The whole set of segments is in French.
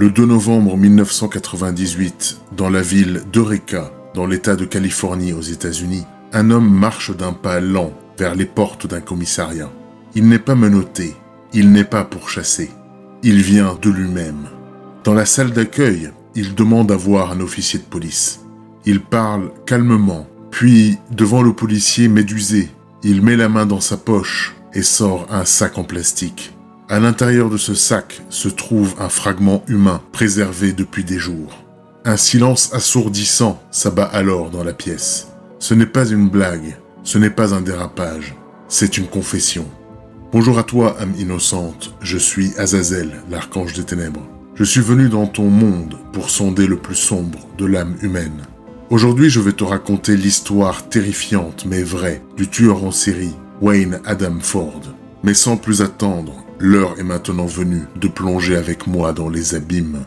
Le 2 novembre 1998, dans la ville d'Eureka, dans l'État de Californie aux États-Unis, un homme marche d'un pas lent vers les portes d'un commissariat. Il n'est pas menotté, il n'est pas pourchassé, il vient de lui-même. Dans la salle d'accueil, il demande à voir un officier de police. Il parle calmement, puis, devant le policier médusé, il met la main dans sa poche et sort un sac en plastique. À l'intérieur de ce sac se trouve un fragment humain préservé depuis des jours. Un silence assourdissant s'abat alors dans la pièce. Ce n'est pas une blague, ce n'est pas un dérapage, c'est une confession. Bonjour à toi, âme innocente, je suis Azazel, l'archange des ténèbres. Je suis venu dans ton monde pour sonder le plus sombre de l'âme humaine. Aujourd'hui, je vais te raconter l'histoire terrifiante mais vraie du tueur en série, Wayne Adam Ford. Mais sans plus attendre, l'heure est maintenant venue de plonger avec moi dans les abîmes.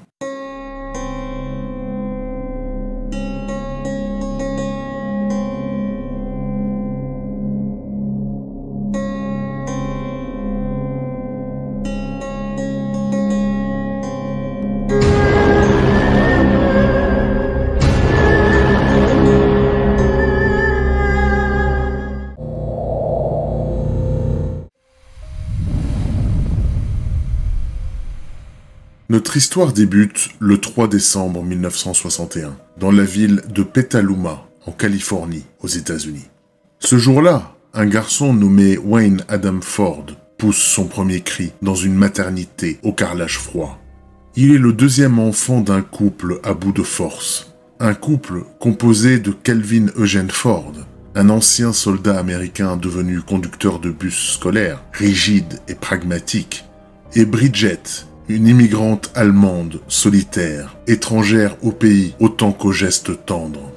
Notre histoire débute le 3 décembre 1961, dans la ville de Petaluma, en Californie, aux États-Unis. Ce jour-là, un garçon nommé Wayne Adam Ford pousse son premier cri dans une maternité au carrelage froid. Il est le deuxième enfant d'un couple à bout de force. Un couple composé de Calvin Eugene Ford, un ancien soldat américain devenu conducteur de bus scolaire, rigide et pragmatique, et Bridget, une immigrante allemande, solitaire, étrangère au pays autant qu'aux gestes tendres.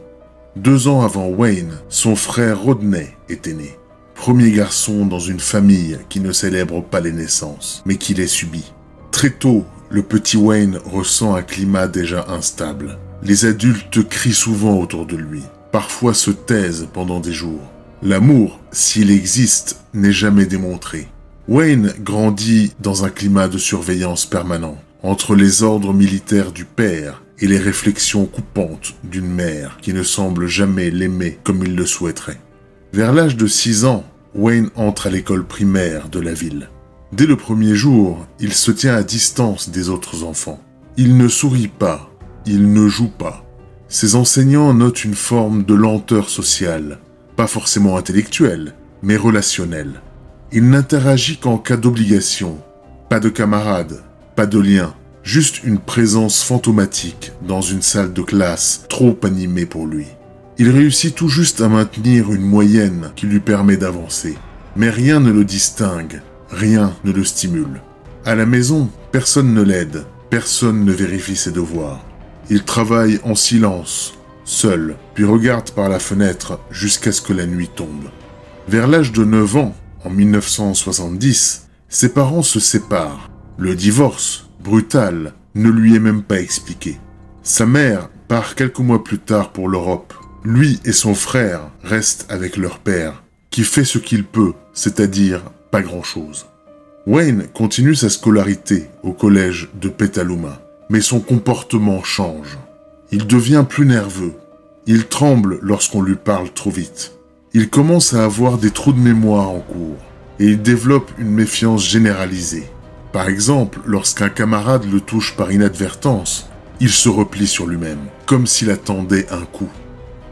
2 ans avant Wayne, son frère Rodney était né. Premier garçon dans une famille qui ne célèbre pas les naissances, mais qui les subit. Très tôt, le petit Wayne ressent un climat déjà instable. Les adultes crient souvent autour de lui, parfois se taisent pendant des jours. L'amour, s'il existe, n'est jamais démontré. Wayne grandit dans un climat de surveillance permanent, entre les ordres militaires du père et les réflexions coupantes d'une mère qui ne semble jamais l'aimer comme il le souhaiterait. Vers l'âge de 6 ans, Wayne entre à l'école primaire de la ville. Dès le premier jour, il se tient à distance des autres enfants. Il ne sourit pas, il ne joue pas. Ses enseignants notent une forme de lenteur sociale, pas forcément intellectuelle, mais relationnelle. Il n'interagit qu'en cas d'obligation. Pas de camarades, pas de lien, juste une présence fantomatique dans une salle de classe trop animée pour lui. Il réussit tout juste à maintenir une moyenne qui lui permet d'avancer. Mais rien ne le distingue, rien ne le stimule. À la maison, personne ne l'aide, personne ne vérifie ses devoirs. Il travaille en silence, seul, puis regarde par la fenêtre jusqu'à ce que la nuit tombe. Vers l'âge de 9 ans, en 1970, ses parents se séparent. Le divorce, brutal, ne lui est même pas expliqué. Sa mère part quelques mois plus tard pour l'Europe. Lui et son frère restent avec leur père, qui fait ce qu'il peut, c'est-à-dire pas grand-chose. Wayne continue sa scolarité au collège de Petaluma, mais son comportement change. Il devient plus nerveux. Il tremble lorsqu'on lui parle trop vite. Il commence à avoir des trous de mémoire en cours et il développe une méfiance généralisée. Par exemple, lorsqu'un camarade le touche par inadvertance, il se replie sur lui-même, comme s'il attendait un coup.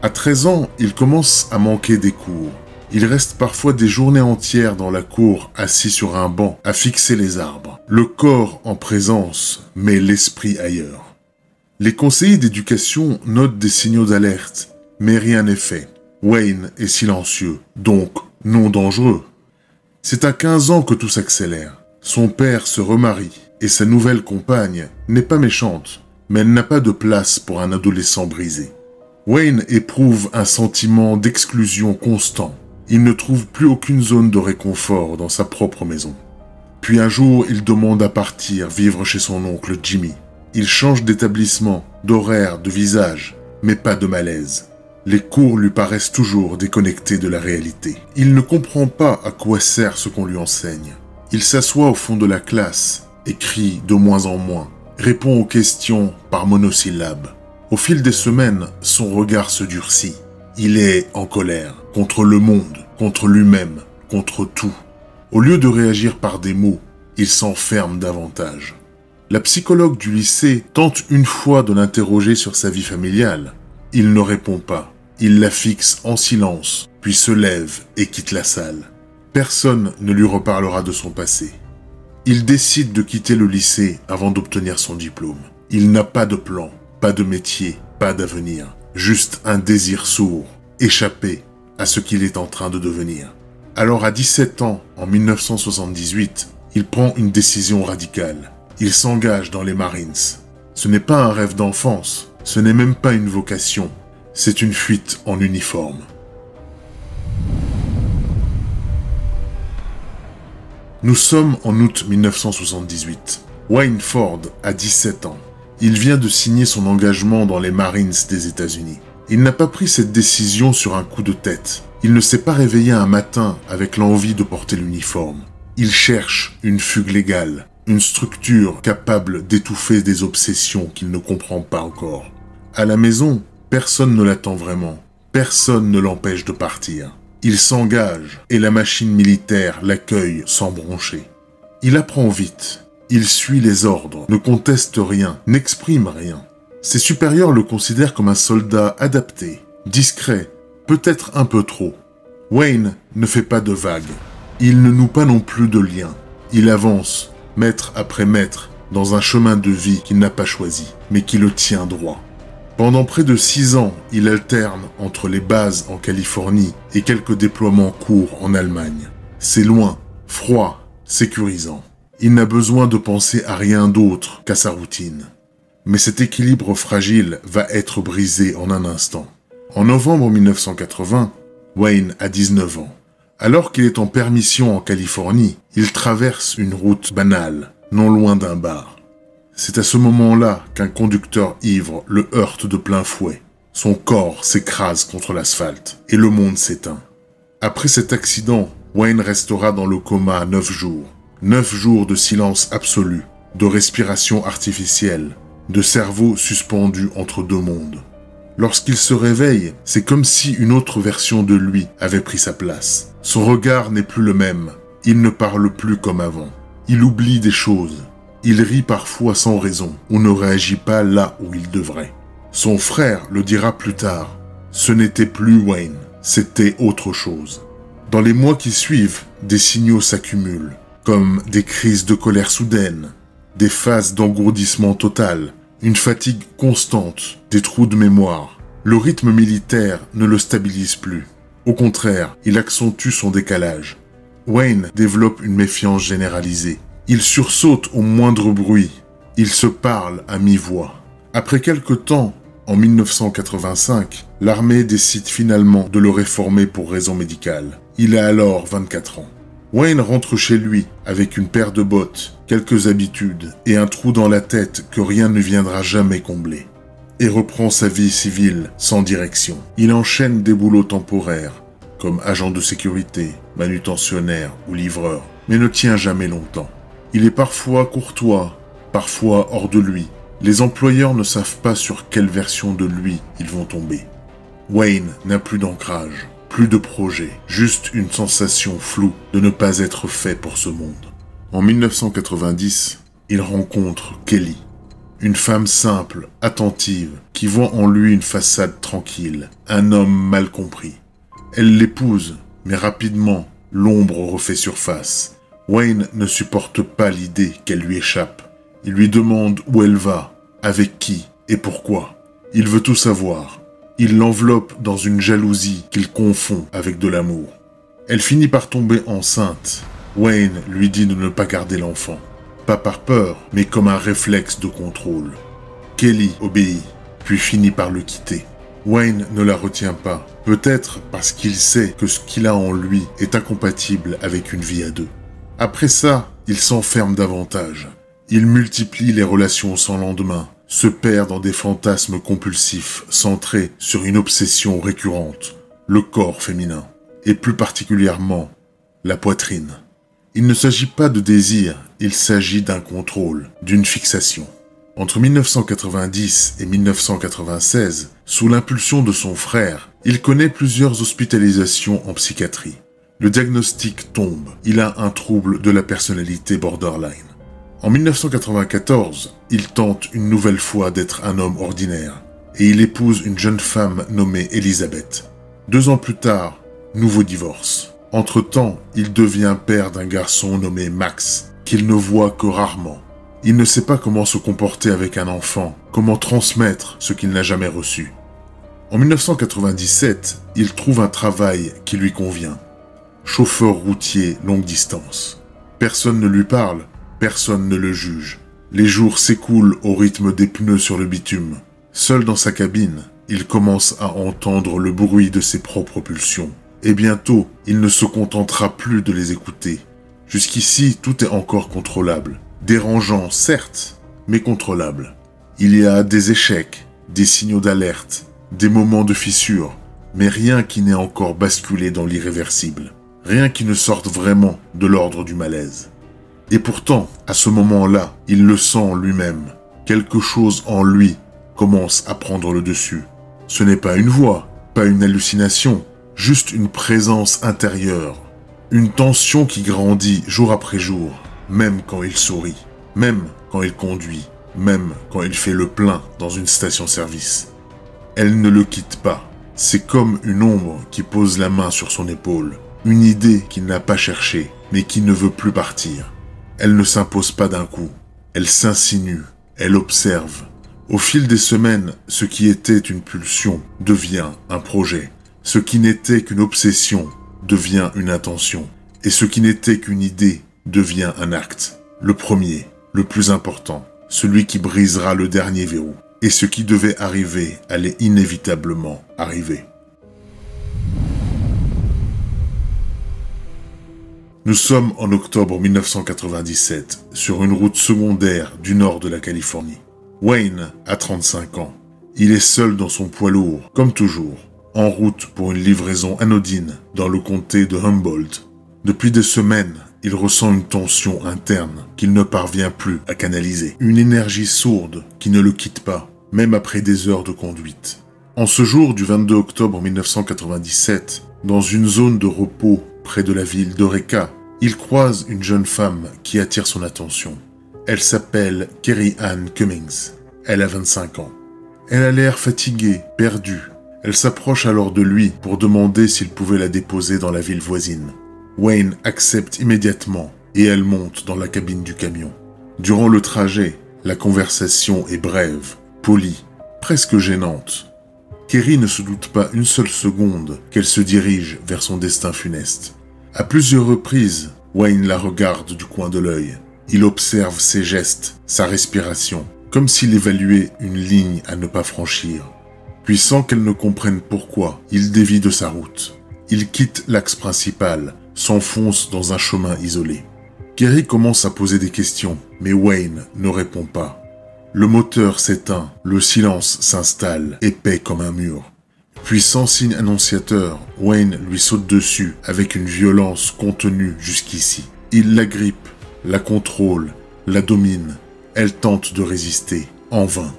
À 13 ans, il commence à manquer des cours. Il reste parfois des journées entières dans la cour, assis sur un banc, à fixer les arbres. Le corps en présence, mais l'esprit ailleurs. Les conseillers d'éducation notent des signaux d'alerte, mais rien n'est fait. Wayne est silencieux, donc non dangereux. C'est à 15 ans que tout s'accélère. Son père se remarie et sa nouvelle compagne n'est pas méchante, mais elle n'a pas de place pour un adolescent brisé. Wayne éprouve un sentiment d'exclusion constant. Il ne trouve plus aucune zone de réconfort dans sa propre maison. Puis un jour, il demande à partir vivre chez son oncle Jimmy. Il change d'établissement, d'horaire, de visage, mais pas de malaise. Les cours lui paraissent toujours déconnectés de la réalité. Il ne comprend pas à quoi sert ce qu'on lui enseigne. Il s'assoit au fond de la classe et crie de moins en moins. répond aux questions par monosyllabes. Au fil des semaines, son regard se durcit. Il est en colère contre le monde, contre lui-même, contre tout. Au lieu de réagir par des mots, il s'enferme davantage. La psychologue du lycée tente une fois de l'interroger sur sa vie familiale. Il ne répond pas. Il la fixe en silence, puis se lève et quitte la salle. Personne ne lui reparlera de son passé. Il décide de quitter le lycée avant d'obtenir son diplôme. Il n'a pas de plan, pas de métier, pas d'avenir. Juste un désir sourd, échapper à ce qu'il est en train de devenir. Alors à 17 ans, en 1978, il prend une décision radicale. Il s'engage dans les Marines. Ce n'est pas un rêve d'enfance, ce n'est même pas une vocation, c'est une fuite en uniforme. Nous sommes en août 1978. Wayne Ford a 17 ans. Il vient de signer son engagement dans les Marines des États-Unis. Il n'a pas pris cette décision sur un coup de tête. Il ne s'est pas réveillé un matin avec l'envie de porter l'uniforme. Il cherche une fugue légale, une structure capable d'étouffer des obsessions qu'il ne comprend pas encore. À la maison, personne ne l'attend vraiment. Personne ne l'empêche de partir. Il s'engage et la machine militaire l'accueille sans broncher. Il apprend vite. Il suit les ordres, ne conteste rien, n'exprime rien. Ses supérieurs le considèrent comme un soldat adapté, discret, peut-être un peu trop. Wayne ne fait pas de vagues. Il ne noue pas non plus de liens. Il avance, mètre après mètre, dans un chemin de vie qu'il n'a pas choisi, mais qui le tient droit. Pendant près de 6 ans, il alterne entre les bases en Californie et quelques déploiements courts en Allemagne. C'est loin, froid, sécurisant. Il n'a besoin de penser à rien d'autre qu'à sa routine. Mais cet équilibre fragile va être brisé en un instant. En novembre 1980, Wayne a 19 ans. Alors qu'il est en permission en Californie, il traverse une route banale, non loin d'un bar. C'est à ce moment-là qu'un conducteur ivre le heurte de plein fouet. Son corps s'écrase contre l'asphalte et le monde s'éteint. Après cet accident, Wayne restera dans le coma 9 jours. 9 jours de silence absolu, de respiration artificielle, de cerveau suspendu entre deux mondes. Lorsqu'il se réveille, c'est comme si une autre version de lui avait pris sa place. Son regard n'est plus le même. Il ne parle plus comme avant. Il oublie des choses. Il rit parfois sans raison ou ne réagit pas là où il devrait. Son frère le dira plus tard. Ce n'était plus Wayne, c'était autre chose. Dans les mois qui suivent, des signaux s'accumulent, comme des crises de colère soudaines, des phases d'engourdissement total, une fatigue constante, des trous de mémoire. Le rythme militaire ne le stabilise plus. Au contraire, il accentue son décalage. Wayne développe une méfiance généralisée. Il sursaute au moindre bruit. Il se parle à mi-voix. Après quelque temps, en 1985, l'armée décide finalement de le réformer pour raison médicale. Il a alors 24 ans. Wayne rentre chez lui avec une paire de bottes, quelques habitudes et un trou dans la tête que rien ne viendra jamais combler. Et reprend sa vie civile sans direction. Il enchaîne des boulots temporaires, comme agent de sécurité, manutentionnaire ou livreur, mais ne tient jamais longtemps. Il est parfois courtois, parfois hors de lui. Les employeurs ne savent pas sur quelle version de lui ils vont tomber. Wayne n'a plus d'ancrage, plus de projet, juste une sensation floue de ne pas être fait pour ce monde. En 1990, il rencontre Kelly, une femme simple, attentive, qui voit en lui une façade tranquille, un homme mal compris. Elle l'épouse, mais rapidement, l'ombre refait surface. Wayne ne supporte pas l'idée qu'elle lui échappe. Il lui demande où elle va, avec qui et pourquoi. Il veut tout savoir. Il l'enveloppe dans une jalousie qu'il confond avec de l'amour. Elle finit par tomber enceinte. Wayne lui dit de ne pas garder l'enfant. Pas par peur, mais comme un réflexe de contrôle. Kelly obéit, puis finit par le quitter. Wayne ne la retient pas, peut-être parce qu'il sait que ce qu'il a en lui est incompatible avec une vie à deux. Après ça, il s'enferme davantage. Il multiplie les relations sans lendemain, se perd dans des fantasmes compulsifs centrés sur une obsession récurrente, le corps féminin, et plus particulièrement la poitrine. Il ne s'agit pas de désir, il s'agit d'un contrôle, d'une fixation. Entre 1990 et 1996, sous l'impulsion de son frère, il connaît plusieurs hospitalisations en psychiatrie. Le diagnostic tombe, il a un trouble de la personnalité borderline. En 1994, il tente une nouvelle fois d'être un homme ordinaire, et il épouse une jeune femme nommée Elisabeth. 2 ans plus tard, nouveau divorce. Entre-temps, il devient père d'un garçon nommé Max, qu'il ne voit que rarement. Il ne sait pas comment se comporter avec un enfant, comment transmettre ce qu'il n'a jamais reçu. En 1997, il trouve un travail qui lui convient. Chauffeur routier longue distance. Personne ne lui parle, personne ne le juge. Les jours s'écoulent au rythme des pneus sur le bitume. Seul dans sa cabine, il commence à entendre le bruit de ses propres pulsions. Et bientôt, il ne se contentera plus de les écouter. Jusqu'ici, tout est encore contrôlable. Dérangeant, certes, mais contrôlable. Il y a des échecs, des signaux d'alerte, des moments de fissure, mais rien qui n'ait encore basculé dans l'irréversible. Rien qui ne sorte vraiment de l'ordre du malaise. Et pourtant, à ce moment-là, il le sent lui-même. Quelque chose en lui commence à prendre le dessus. Ce n'est pas une voix, pas une hallucination, juste une présence intérieure. Une tension qui grandit jour après jour, même quand il sourit, même quand il conduit, même quand il fait le plein dans une station-service. Elle ne le quitte pas. C'est comme une ombre qui pose la main sur son épaule. Une idée qu'il n'a pas cherchée, mais qui ne veut plus partir. Elle ne s'impose pas d'un coup. Elle s'insinue. Elle observe. Au fil des semaines, ce qui était une pulsion devient un projet. Ce qui n'était qu'une obsession devient une intention. Et ce qui n'était qu'une idée devient un acte. Le premier, le plus important, celui qui brisera le dernier verrou. Et ce qui devait arriver allait inévitablement arriver. Nous sommes en octobre 1997, sur une route secondaire du nord de la Californie. Wayne a 35 ans. Il est seul dans son poids lourd, comme toujours, en route pour une livraison anodine dans le comté de Humboldt. Depuis des semaines, il ressent une tension interne qu'il ne parvient plus à canaliser. Une énergie sourde qui ne le quitte pas, même après des heures de conduite. En ce jour du 22 octobre 1997, dans une zone de repos près de la ville d'Eureka, il croise une jeune femme qui attire son attention. Elle s'appelle Kerry Ann Cummings. Elle a 25 ans. Elle a l'air fatiguée, perdue. Elle s'approche alors de lui pour demander s'il pouvait la déposer dans la ville voisine. Wayne accepte immédiatement et elle monte dans la cabine du camion. Durant le trajet, la conversation est brève, polie, presque gênante. Kerry ne se doute pas une seule seconde qu'elle se dirige vers son destin funeste. À plusieurs reprises, Wayne la regarde du coin de l'œil. Il observe ses gestes, sa respiration, comme s'il évaluait une ligne à ne pas franchir. Puis sans qu'elle ne comprenne pourquoi, il dévie de sa route. Il quitte l'axe principal, s'enfonce dans un chemin isolé. Kerry commence à poser des questions, mais Wayne ne répond pas. Le moteur s'éteint, le silence s'installe, épais comme un mur. Puis sans signe annonciateur, Wayne lui saute dessus avec une violence contenue jusqu'ici. Il l'agrippe, la contrôle, la domine. Elle tente de résister, en vain.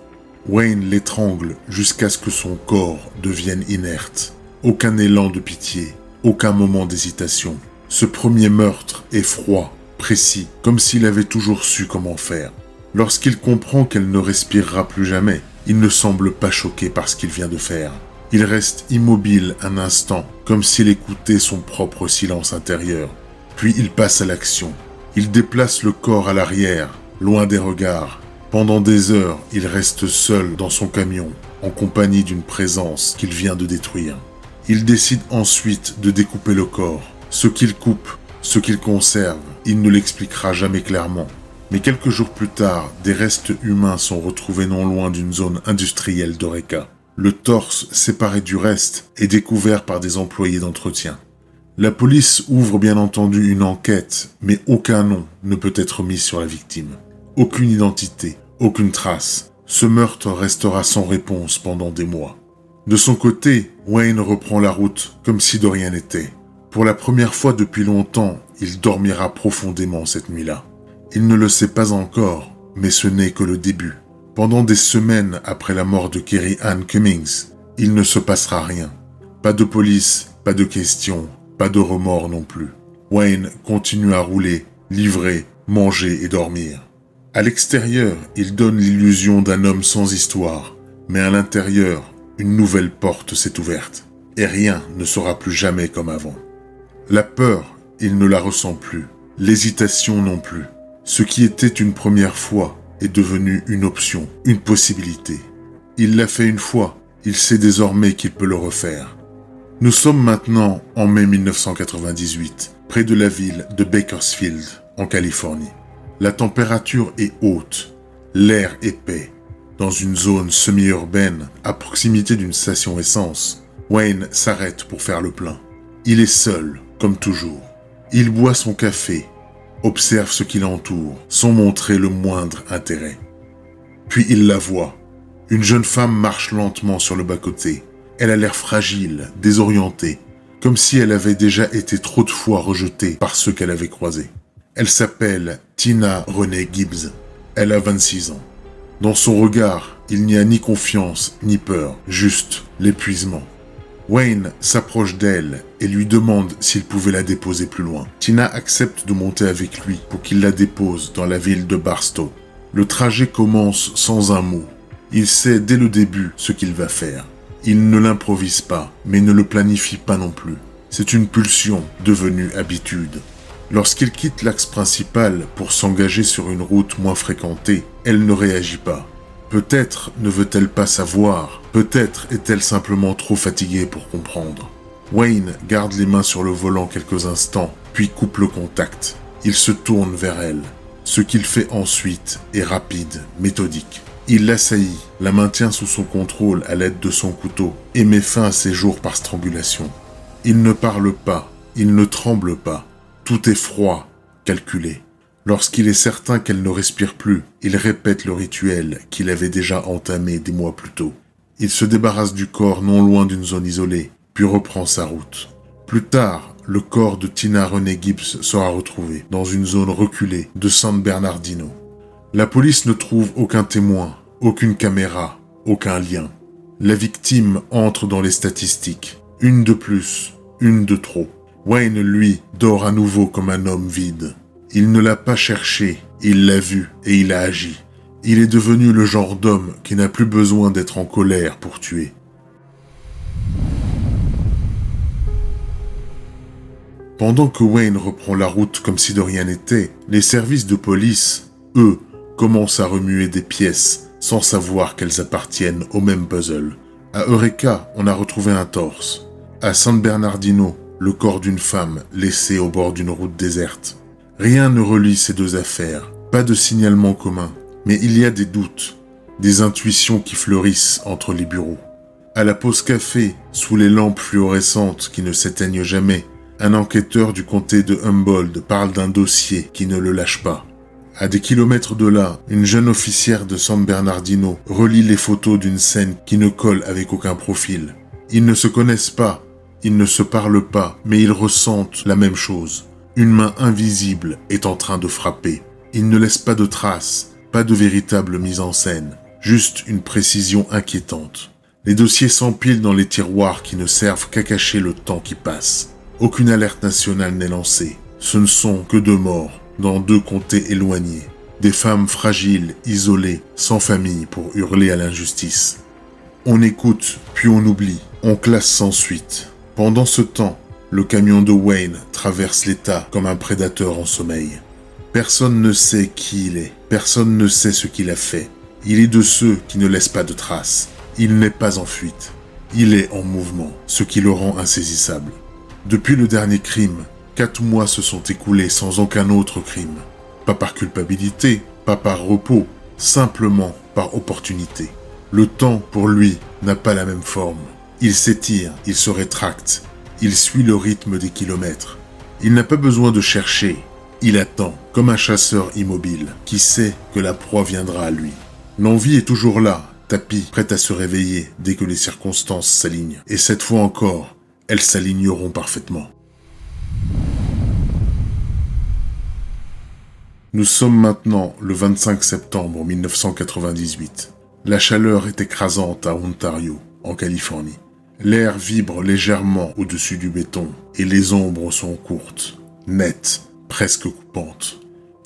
Wayne l'étrangle jusqu'à ce que son corps devienne inerte. Aucun élan de pitié, aucun moment d'hésitation. Ce premier meurtre est froid, précis, comme s'il avait toujours su comment faire. Lorsqu'il comprend qu'elle ne respirera plus jamais, il ne semble pas choqué par ce qu'il vient de faire. Il reste immobile un instant, comme s'il écoutait son propre silence intérieur. Puis il passe à l'action. Il déplace le corps à l'arrière, loin des regards. Pendant des heures, il reste seul dans son camion, en compagnie d'une présence qu'il vient de détruire. Il décide ensuite de découper le corps. Ce qu'il coupe, ce qu'il conserve, il ne l'expliquera jamais clairement. Mais quelques jours plus tard, des restes humains sont retrouvés non loin d'une zone industrielle d'Eureka. Le torse, séparé du reste, est découvert par des employés d'entretien. La police ouvre bien entendu une enquête, mais aucun nom ne peut être mis sur la victime. Aucune identité, aucune trace. Ce meurtre restera sans réponse pendant des mois. De son côté, Wayne reprend la route comme si de rien n'était. Pour la première fois depuis longtemps, il dormira profondément cette nuit-là. Il ne le sait pas encore, mais ce n'est que le début. Pendant des semaines après la mort de Kerry Ann Cummings, il ne se passera rien. Pas de police, pas de questions, pas de remords non plus. Wayne continue à rouler, livrer, manger et dormir. À l'extérieur, il donne l'illusion d'un homme sans histoire, mais à l'intérieur, une nouvelle porte s'est ouverte, et rien ne sera plus jamais comme avant. La peur, il ne la ressent plus, l'hésitation non plus. Ce qui était une première fois est devenu une option, une possibilité. Il l'a fait une fois, il sait désormais qu'il peut le refaire. Nous sommes maintenant en mai 1998, près de la ville de Bakersfield, en Californie. La température est haute, l'air épais. Dans une zone semi-urbaine, à proximité d'une station essence, Wayne s'arrête pour faire le plein. Il est seul, comme toujours. Il boit son café, observe ce qui l'entoure, sans montrer le moindre intérêt. Puis il la voit. Une jeune femme marche lentement sur le bas-côté. Elle a l'air fragile, désorientée, comme si elle avait déjà été trop de fois rejetée par ceux qu'elle avait croisés. Elle s'appelle Tina Renee Gibbs. Elle a 26 ans. Dans son regard, il n'y a ni confiance ni peur, juste l'épuisement. Wayne s'approche d'elle et lui demande s'il pouvait la déposer plus loin. Tina accepte de monter avec lui pour qu'il la dépose dans la ville de Barstow. Le trajet commence sans un mot. Il sait dès le début ce qu'il va faire. Il ne l'improvise pas, mais ne le planifie pas non plus. C'est une pulsion devenue habitude. Lorsqu'il quitte l'axe principal pour s'engager sur une route moins fréquentée, elle ne réagit pas. Peut-être ne veut-elle pas savoir, peut-être est-elle simplement trop fatiguée pour comprendre. Wayne garde les mains sur le volant quelques instants, puis coupe le contact. Il se tourne vers elle. Ce qu'il fait ensuite est rapide, méthodique. Il l'assaillit, la maintient sous son contrôle à l'aide de son couteau et met fin à ses jours par strangulation. Il ne parle pas, il ne tremble pas. Tout est froid, calculé. Lorsqu'il est certain qu'elle ne respire plus, il répète le rituel qu'il avait déjà entamé des mois plus tôt. Il se débarrasse du corps non loin d'une zone isolée, puis reprend sa route. Plus tard, le corps de Tina Renee Gibbs sera retrouvé dans une zone reculée de San Bernardino. La police ne trouve aucun témoin, aucune caméra, aucun lien. La victime entre dans les statistiques. Une de plus, une de trop. Wayne, lui, dort à nouveau comme un homme vide. Il ne l'a pas cherché, il l'a vu et il a agi. Il est devenu le genre d'homme qui n'a plus besoin d'être en colère pour tuer. Pendant que Wayne reprend la route comme si de rien n'était, les services de police, eux, commencent à remuer des pièces sans savoir qu'elles appartiennent au même puzzle. À Eureka, on a retrouvé un torse. À San Bernardino, le corps d'une femme laissé au bord d'une route déserte. Rien ne relie ces deux affaires, pas de signalement commun, mais il y a des doutes, des intuitions qui fleurissent entre les bureaux. À la pause café, sous les lampes fluorescentes qui ne s'éteignent jamais, un enquêteur du comté de Humboldt parle d'un dossier qui ne le lâche pas. À des kilomètres de là, une jeune officière de San Bernardino relie les photos d'une scène qui ne colle avec aucun profil. Ils ne se connaissent pas, ils ne se parlent pas, mais ils ressentent la même chose. Une main invisible est en train de frapper. Ils ne laissent pas de traces, pas de véritable mise en scène, juste une précision inquiétante. Les dossiers s'empilent dans les tiroirs qui ne servent qu'à cacher le temps qui passe. Aucune alerte nationale n'est lancée. Ce ne sont que 2 morts, dans 2 comtés éloignés. Des femmes fragiles, isolées, sans famille pour hurler à l'injustice. On écoute, puis on oublie. On classe sans suite. Pendant ce temps, le camion de Wayne traverse l'État comme un prédateur en sommeil. Personne ne sait qui il est. Personne ne sait ce qu'il a fait. Il est de ceux qui ne laissent pas de traces. Il n'est pas en fuite. Il est en mouvement, ce qui le rend insaisissable. Depuis le dernier crime, 4 mois se sont écoulés sans aucun autre crime. Pas par culpabilité, pas par repos, simplement par opportunité. Le temps, pour lui, n'a pas la même forme. Il s'étire, il se rétracte, il suit le rythme des kilomètres. Il n'a pas besoin de chercher, il attend, comme un chasseur immobile, qui sait que la proie viendra à lui. L'envie est toujours là, tapie, prête à se réveiller dès que les circonstances s'alignent. Et cette fois encore, elles s'aligneront parfaitement. Nous sommes maintenant le 25 septembre 1998. La chaleur est écrasante à Ontario, en Californie. L'air vibre légèrement au-dessus du béton et les ombres sont courtes, nettes, presque coupantes.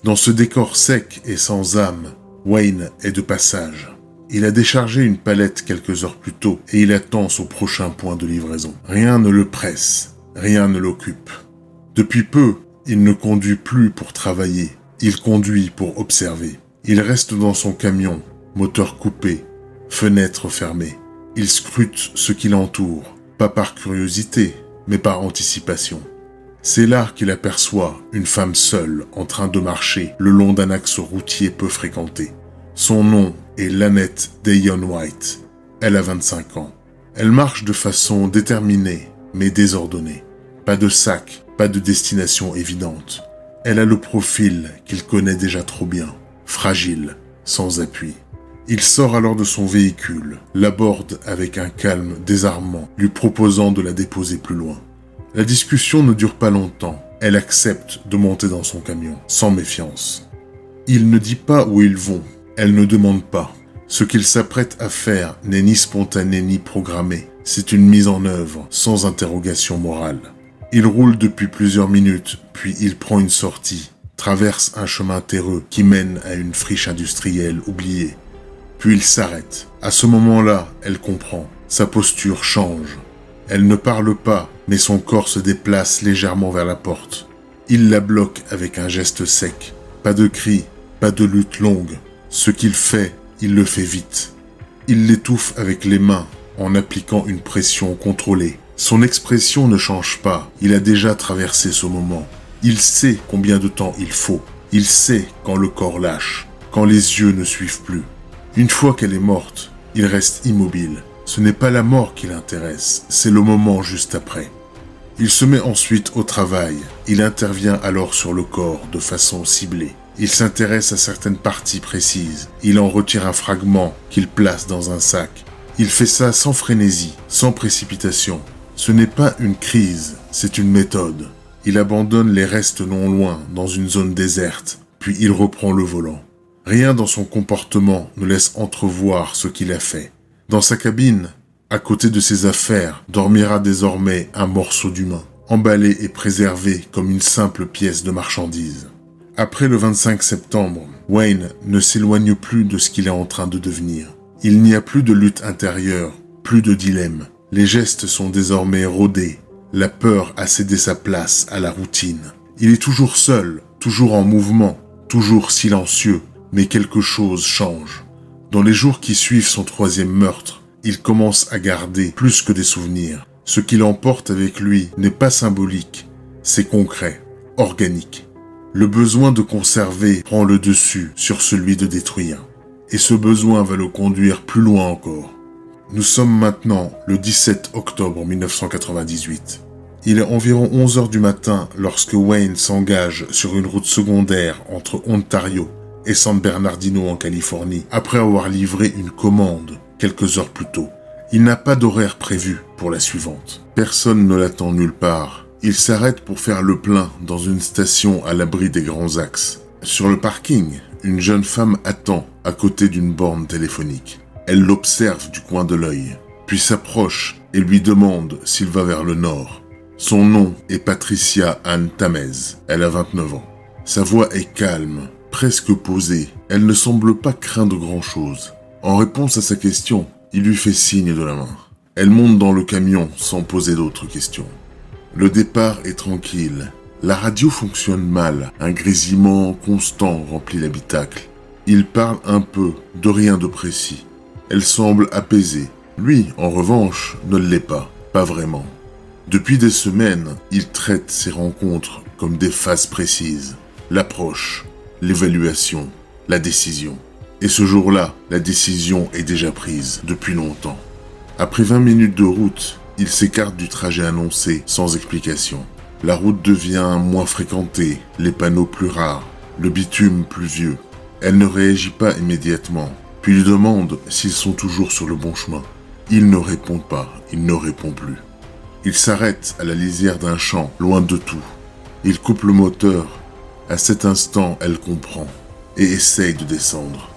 Dans ce décor sec et sans âme, Wayne est de passage. Il a déchargé une palette quelques heures plus tôt et il attend son prochain point de livraison. Rien ne le presse, rien ne l'occupe. Depuis peu, il ne conduit plus pour travailler, il conduit pour observer. Il reste dans son camion, moteur coupé, fenêtre fermée. Il scrute ce qui l'entoure, pas par curiosité, mais par anticipation. C'est là qu'il aperçoit une femme seule en train de marcher le long d'un axe routier peu fréquenté. Son nom est Lannette Dayon White. Elle a 25 ans. Elle marche de façon déterminée, mais désordonnée. Pas de sac, pas de destination évidente. Elle a le profil qu'il connaît déjà trop bien, fragile, sans appui. Il sort alors de son véhicule, l'aborde avec un calme désarmant, lui proposant de la déposer plus loin. La discussion ne dure pas longtemps. Elle accepte de monter dans son camion, sans méfiance. Il ne dit pas où ils vont. Elle ne demande pas. Ce qu'il s'apprête à faire n'est ni spontané ni programmé. C'est une mise en œuvre, sans interrogation morale. Il roule depuis plusieurs minutes, puis il prend une sortie, traverse un chemin terreux qui mène à une friche industrielle oubliée. Puis il s'arrête. À ce moment-là, elle comprend. Sa posture change. Elle ne parle pas, mais son corps se déplace légèrement vers la porte. Il la bloque avec un geste sec. Pas de cri, pas de lutte longue. Ce qu'il fait, il le fait vite. Il l'étouffe avec les mains, en appliquant une pression contrôlée. Son expression ne change pas. Il a déjà traversé ce moment. Il sait combien de temps il faut. Il sait quand le corps lâche, quand les yeux ne suivent plus. Une fois qu'elle est morte, il reste immobile. Ce n'est pas la mort qui l'intéresse, c'est le moment juste après. Il se met ensuite au travail. Il intervient alors sur le corps de façon ciblée. Il s'intéresse à certaines parties précises. Il en retire un fragment qu'il place dans un sac. Il fait ça sans frénésie, sans précipitation. Ce n'est pas une crise, c'est une méthode. Il abandonne les restes non loin, dans une zone déserte, puis il reprend le volant. Rien dans son comportement ne laisse entrevoir ce qu'il a fait. Dans sa cabine, à côté de ses affaires, dormira désormais un morceau d'humain, emballé et préservé comme une simple pièce de marchandise. Après le 25 septembre, Wayne ne s'éloigne plus de ce qu'il est en train de devenir. Il n'y a plus de lutte intérieure, plus de dilemme. Les gestes sont désormais rodés. La peur a cédé sa place à la routine. Il est toujours seul, toujours en mouvement, toujours silencieux, mais quelque chose change. Dans les jours qui suivent son troisième meurtre, il commence à garder plus que des souvenirs. Ce qu'il emporte avec lui n'est pas symbolique, c'est concret, organique. Le besoin de conserver prend le dessus sur celui de détruire. Et ce besoin va le conduire plus loin encore. Nous sommes maintenant le 17 octobre 1998. Il est environ 11 h du matin lorsque Wayne s'engage sur une route secondaire entre Ontario et San Bernardino en Californie, après avoir livré une commande quelques heures plus tôt. Il n'a pas d'horaire prévu pour la suivante. Personne ne l'attend nulle part. Il s'arrête pour faire le plein dans une station à l'abri des grands axes. Sur le parking, une jeune femme attend à côté d'une borne téléphonique. Elle l'observe du coin de l'œil, puis s'approche et lui demande s'il va vers le nord. Son nom est Patricia Ann Tamez. Elle a 29 ans. Sa voix est calme, presque posée. Elle ne semble pas craindre grand-chose. En réponse à sa question, il lui fait signe de la main. Elle monte dans le camion sans poser d'autres questions. Le départ est tranquille. La radio fonctionne mal. Un grésillement constant remplit l'habitacle. Il parle un peu, de rien de précis. Elle semble apaisée. Lui, en revanche, ne l'est pas. Pas vraiment. Depuis des semaines, il traite ses rencontres comme des phases précises. L'approche, l'évaluation, la décision. Et ce jour-là, la décision est déjà prise depuis longtemps. Après 20 minutes de route, il s'écarte du trajet annoncé sans explication. La route devient moins fréquentée, les panneaux plus rares, le bitume plus vieux. Elle ne réagit pas immédiatement, puis lui demande s'ils sont toujours sur le bon chemin. Il ne répond pas, il ne répond plus. Il s'arrête à la lisière d'un champ, loin de tout. Il coupe le moteur, À cet instant, elle comprend et essaye de descendre.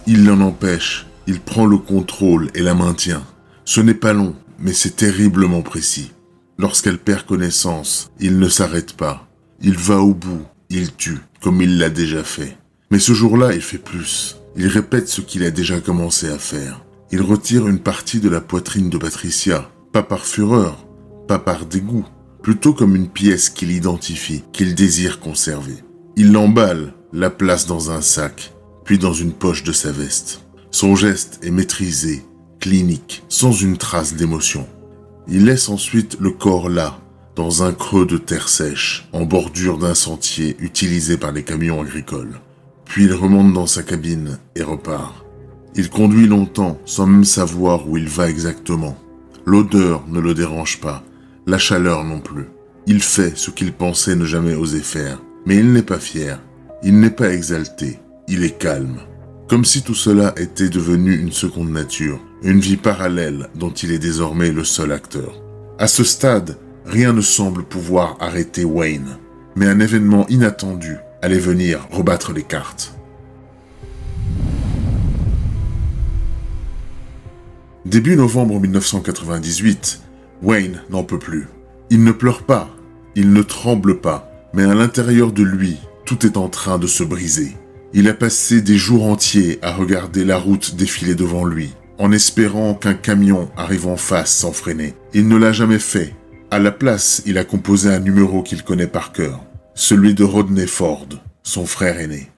Il l'en empêche, il prend le contrôle et la maintient. Ce n'est pas long, mais c'est terriblement précis. Lorsqu'elle perd connaissance, il ne s'arrête pas. Il va au bout, il tue, comme il l'a déjà fait. Mais ce jour-là, il fait plus. Il répète ce qu'il a déjà commencé à faire. Il retire une partie de la poitrine de Patricia, pas par fureur, pas par dégoût, plutôt comme une pièce qu'il identifie, qu'il désire conserver. Il l'emballe, la place dans un sac, puis dans une poche de sa veste. Son geste est maîtrisé, clinique, sans une trace d'émotion. Il laisse ensuite le corps là, dans un creux de terre sèche, en bordure d'un sentier utilisé par les camions agricoles. Puis il remonte dans sa cabine et repart. Il conduit longtemps, sans même savoir où il va exactement. L'odeur ne le dérange pas, la chaleur non plus. Il fait ce qu'il pensait ne jamais oser faire, mais il n'est pas fier, il n'est pas exalté, il est calme. Comme si tout cela était devenu une seconde nature, une vie parallèle dont il est désormais le seul acteur. À ce stade, rien ne semble pouvoir arrêter Wayne, mais un événement inattendu allait venir rebattre les cartes. Début novembre 1998, Wayne n'en peut plus. Il ne pleure pas, il ne tremble pas, mais à l'intérieur de lui, tout est en train de se briser. Il a passé des jours entiers à regarder la route défiler devant lui, en espérant qu'un camion arrive en face sans freiner. Il ne l'a jamais fait. À la place, il a composé un numéro qu'il connaît par cœur, celui de Rodney Ford, son frère aîné.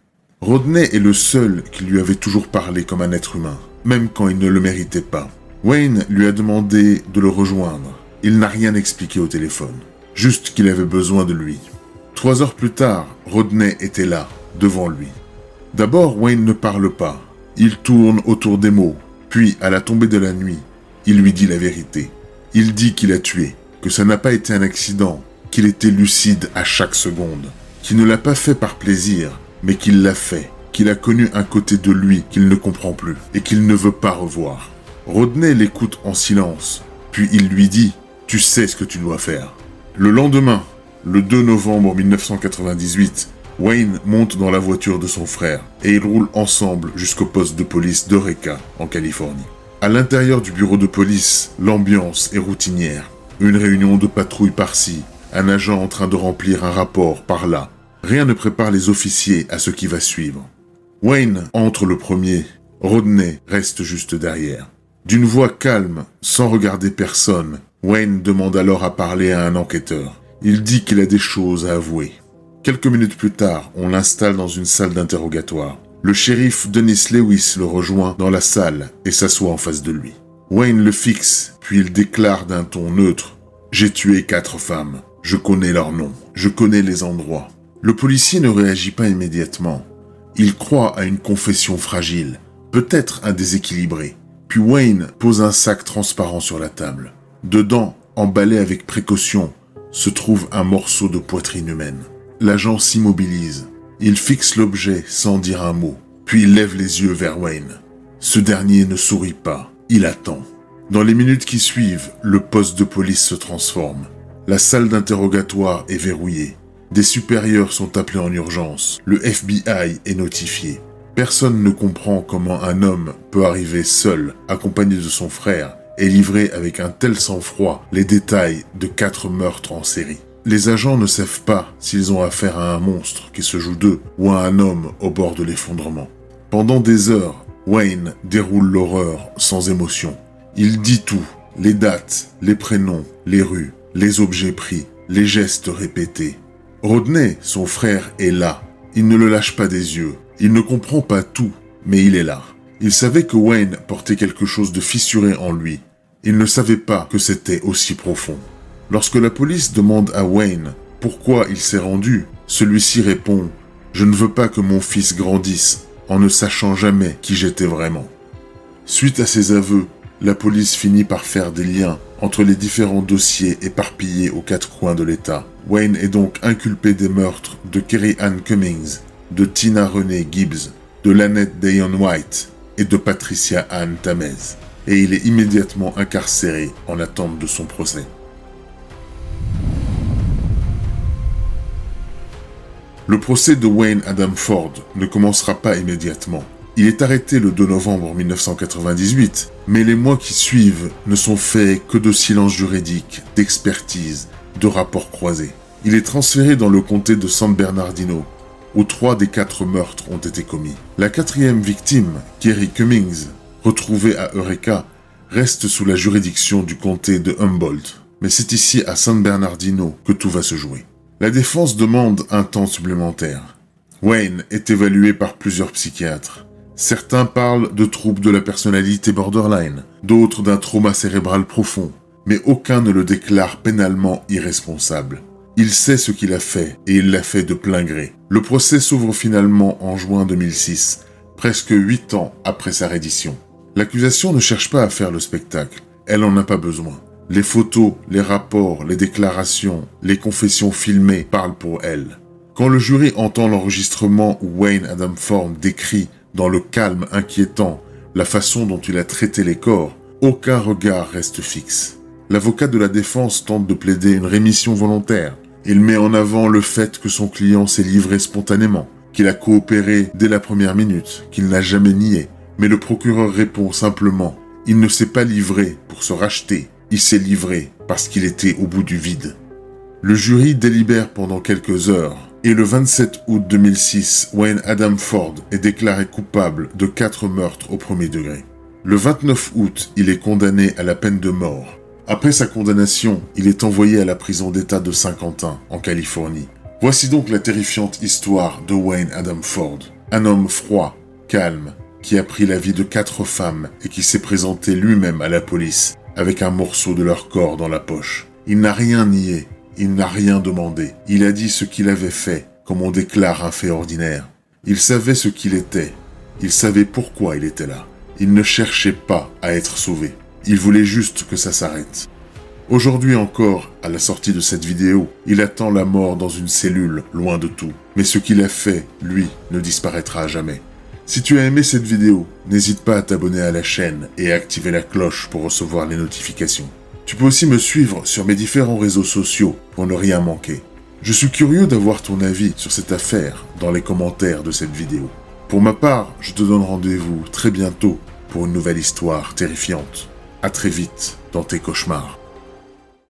Rodney est le seul qui lui avait toujours parlé comme un être humain, même quand il ne le méritait pas. Wayne lui a demandé de le rejoindre. Il n'a rien expliqué au téléphone, juste qu'il avait besoin de lui. 3 heures plus tard, Rodney était là, devant lui. D'abord, Wayne ne parle pas. Il tourne autour des mots. Puis, à la tombée de la nuit, il lui dit la vérité. Il dit qu'il a tué, que ça n'a pas été un accident, qu'il était lucide à chaque seconde, qu'il ne l'a pas fait par plaisir, mais qu'il l'a fait, qu'il a connu un côté de lui qu'il ne comprend plus et qu'il ne veut pas revoir. Rodney l'écoute en silence, puis il lui dit « Tu sais ce que tu dois faire ». Le lendemain, le 2 novembre 1998, Wayne monte dans la voiture de son frère et ils roulent ensemble jusqu'au poste de police d'Eureka, en Californie. À l'intérieur du bureau de police, l'ambiance est routinière. Une réunion de patrouille par-ci, un agent en train de remplir un rapport par-là. Rien ne prépare les officiers à ce qui va suivre. Wayne entre le premier, Rodney reste juste derrière. D'une voix calme, sans regarder personne, Wayne demande alors à parler à un enquêteur. Il dit qu'il a des choses à avouer. Quelques minutes plus tard, on l'installe dans une salle d'interrogatoire. Le shérif Dennis Lewis le rejoint dans la salle et s'assoit en face de lui. Wayne le fixe, puis il déclare d'un ton neutre « J'ai tué 4 femmes. Je connais leurs noms. Je connais les endroits. » Le policier ne réagit pas immédiatement. Il croit à une confession fragile, peut-être un déséquilibré. Puis Wayne pose un sac transparent sur la table. Dedans, emballé avec précaution, se trouve un morceau de poitrine humaine. L'agent s'immobilise. Il fixe l'objet sans dire un mot, puis il lève les yeux vers Wayne. Ce dernier ne sourit pas, il attend. Dans les minutes qui suivent, le poste de police se transforme. La salle d'interrogatoire est verrouillée. Des supérieurs sont appelés en urgence. Le FBI est notifié. Personne ne comprend comment un homme peut arriver seul, accompagné de son frère, et livrer avec un tel sang-froid les détails de 4 meurtres en série. Les agents ne savent pas s'ils ont affaire à un monstre qui se joue d'eux ou à un homme au bord de l'effondrement. Pendant des heures, Wayne déroule l'horreur sans émotion. Il dit tout, les dates, les prénoms, les rues, les objets pris, les gestes répétés. Rodney, son frère, est là. Il ne le lâche pas des yeux. Il ne comprend pas tout, mais il est là. Il savait que Wayne portait quelque chose de fissuré en lui. Il ne savait pas que c'était aussi profond. Lorsque la police demande à Wayne pourquoi il s'est rendu, celui-ci répond « Je ne veux pas que mon fils grandisse en ne sachant jamais qui j'étais vraiment ». Suite à ces aveux, la police finit par faire des liens entre les différents dossiers éparpillés aux 4 coins de l'État. Wayne est donc inculpé des meurtres de Kerry Ann Cummings, de Tina Renee Gibbs, de Lannette Dayon White et de Patricia Ann Tamez. Et il est immédiatement incarcéré en attente de son procès. Le procès de Wayne Adam Ford ne commencera pas immédiatement. Il est arrêté le 2 novembre 1998, mais les mois qui suivent ne sont faits que de silence juridique, d'expertise, de rapports croisés. Il est transféré dans le comté de San Bernardino, où 3 des 4 meurtres ont été commis. La 4e victime, Kerry Cummings, retrouvée à Eureka, reste sous la juridiction du comté de Humboldt. Mais c'est ici à San Bernardino que tout va se jouer. La défense demande un temps supplémentaire. Wayne est évalué par plusieurs psychiatres. Certains parlent de troubles de la personnalité borderline, d'autres d'un trauma cérébral profond, mais aucun ne le déclare pénalement irresponsable. Il sait ce qu'il a fait, et il l'a fait de plein gré. Le procès s'ouvre finalement en juin 2006, presque 8 ans après sa reddition. L'accusation ne cherche pas à faire le spectacle, elle n'en a pas besoin. Les photos, les rapports, les déclarations, les confessions filmées parlent pour elle. Quand le jury entend l'enregistrement où Wayne Adam Ford décrit, dans le calme inquiétant, la façon dont il a traité les corps, aucun regard reste fixe. L'avocat de la défense tente de plaider une rémission volontaire. Il met en avant le fait que son client s'est livré spontanément, qu'il a coopéré dès la première minute, qu'il n'a jamais nié. Mais le procureur répond simplement « Il ne s'est pas livré pour se racheter, il s'est livré parce qu'il était au bout du vide ». Le jury délibère pendant quelques heures, et le 27 août 2006, Wayne Adam Ford est déclaré coupable de 4 meurtres au premier degré. Le 29 août, il est condamné à la peine de mort. Après sa condamnation, il est envoyé à la prison d'État de Saint-Quentin, en Californie. Voici donc la terrifiante histoire de Wayne Adam Ford. Un homme froid, calme, qui a pris la vie de 4 femmes et qui s'est présenté lui-même à la police avec un morceau de leur corps dans la poche. Il n'a rien nié, il n'a rien demandé. Il a dit ce qu'il avait fait, comme on déclare un fait ordinaire. Il savait ce qu'il était. Il savait pourquoi il était là. Il ne cherchait pas à être sauvé. Il voulait juste que ça s'arrête. Aujourd'hui encore, à la sortie de cette vidéo, il attend la mort dans une cellule, loin de tout. Mais ce qu'il a fait, lui, ne disparaîtra à jamais. Si tu as aimé cette vidéo, n'hésite pas à t'abonner à la chaîne et à activer la cloche pour recevoir les notifications. Tu peux aussi me suivre sur mes différents réseaux sociaux pour ne rien manquer. Je suis curieux d'avoir ton avis sur cette affaire dans les commentaires de cette vidéo. Pour ma part, je te donne rendez-vous très bientôt pour une nouvelle histoire terrifiante. À très vite dans tes cauchemars.